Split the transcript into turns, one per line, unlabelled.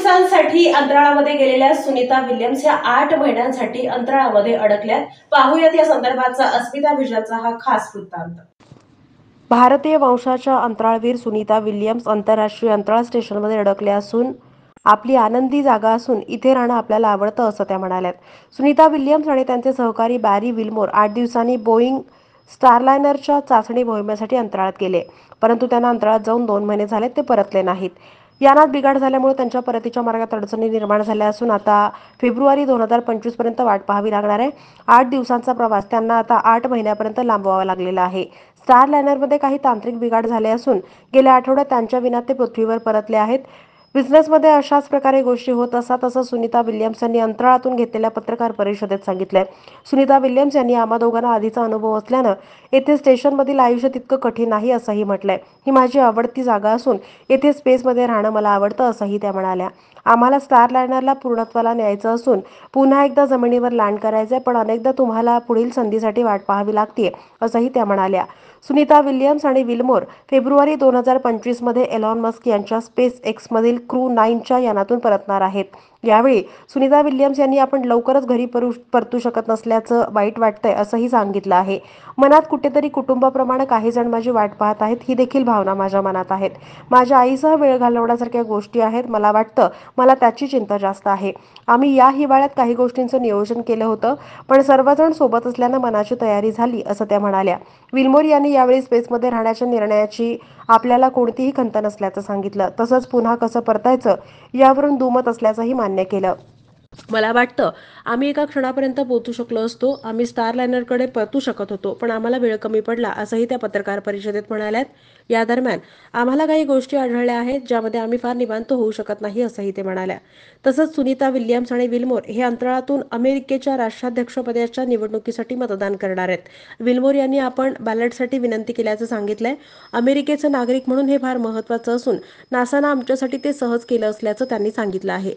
दिवसांसाठी अंतराळामध्ये गेलेल्या सुनीता विल्यम्स या 8 महिन्यांसाठी अंतराळामध्ये अडकल्यात। पाहूयात या संदर्भाचा अस्मिता विजनचा हा खास वृत्तांत।
भारतीय वंशाच्या अंतराळवीर सुनीता विल्यम्स आंतरराष्ट्रीय अंतराळ स्टेशनमध्ये अडकल्या असून आपली आनंदी जागा असून इथे राहणं आपल्याला आवडतं असं त्या म्हणाल्यात। सुनीता विल्यम्स आणि त्यांचे सहकारी बॅरी विल्मोर 8 दिवसांनी बोईंग स्टारलायनरच्या चाचणी मोहिमेसाठी अंतराळात गेले, परंतु त्यांना अंतराळात जाऊन 2 महिने झाले ते परतले नाहीत। यानात बिघाड झाल्यामुळे त्यांच्या परतीच्या मार्गात अडचणी निर्माण झाल्या असून आता फेब्रुवारी 2025 पर्यंत वाट पाहावी लागणार आहे। 8 दिवसांचा प्रवास त्यांना आता 8 महिन्यापर्यंत लांबवावा लागलेला आहे। स्टारलायनरमध्ये काही तांत्रिक बिघाड झाले असून गेल्या आठवड्यात त्यांच्या विना ते पृथ्वीवर परतले आहेत। बिझनेसमध्ये अशाच प्रकारे गोष्टी होत असतात असं सुनीता विल्यम्स यांनी अंतराळातून घेतलेल्या पत्रकार परिषदेत सांगितलंय। सुनीता विल्यम्स यांनी आम्हा दोघांना आधीचा अनुभव असल्यानं येथे स्टेशनमधील आयुष्य तितकं कठीण नाही असंही म्हटलंय। ही माझी आवडती जागा असून येथे स्पेसमध्ये राहणं मला आवडतं असंही त्या म्हणाल्या। आम्हाला स्टारलायनरला पूर्णत्वाला न्यायचं असून पुन्हा एकदा जमिनीवर लँड करायचंय, पण अनेकदा तुम्हाला पुढील संधीसाठी वाट पाहावी लागते असंही त्या म्हणाल्या। सुनीता विल्यम्स आणि विल्मोर फेब्रुवारी 2025 मध्ये एलॉन मस्क यांच्या स्पेस एक्समधील क्रू 9 च्या यानातून परतणार आहेत। यावेळी सुनीता विल्यम्स यांनी आपण लवकरच घरी परतू शकत नसल्याचं वाईट वाटतंय असंही सांगितलं आहे। मनात कुठेतरी कुटुंबाप्रमाणे काही जण माझी वाट पाहत आहेत, ही देखील भावना माझ्या मनात आहेत। माझ्या आईसह वेळ घालवण्यासारख्या गोष्टी आहेत। मला वाटतं मला त्याची चिंता जास्त आहे। आम्ही या हिवाळ्यात काही गोष्टींचं नियोजन केलं होतं, पण सर्वजण सोबत असल्यानं मनाची तयारी झाली असं त्या म्हणाल्या। विल्मोर यांनी यावेळी स्पेसमध्ये राहण्याच्या निर्णयाची आपल्याला कोणतीही खंत नसल्याचं सांगितलं, तसंच पुन्हा कसं परतायचं यावरून दुमत असल्याचंही मान्य केलं। मला वाटतं आम्ही एका क्षणापर्यंत पोहोचू शकलो असतो, आम्ही स्टारलायनरकडे परतू शकत होतो, पण आम्हाला वेळ कमी पडला असंही त्या पत्रकार परिषदेत म्हणाल्यात। या दरम्यान आम्हाला काही गोष्टी आढळल्या आहेत ज्यामध्ये आम्ही फार निवांत होऊ शकत नाही असंही ते म्हणाल्या। तसंच सुनीता विल्यम्स आणि विल्मोर हे अंतराळातून अमेरिकेच्या राष्ट्राध्यक्षपदाच्या निवडणुकीसाठी मतदान करणार आहेत। विल्मोर यांनी आपण बॅलेटसाठी विनंती केल्याचं सांगितलंय। अमेरिकेचं नागरिक म्हणून हे फार महत्त्वाचं असून नासानं आमच्यासाठी ते सहज केलं असल्याचं त्यांनी सांगितलं आहे।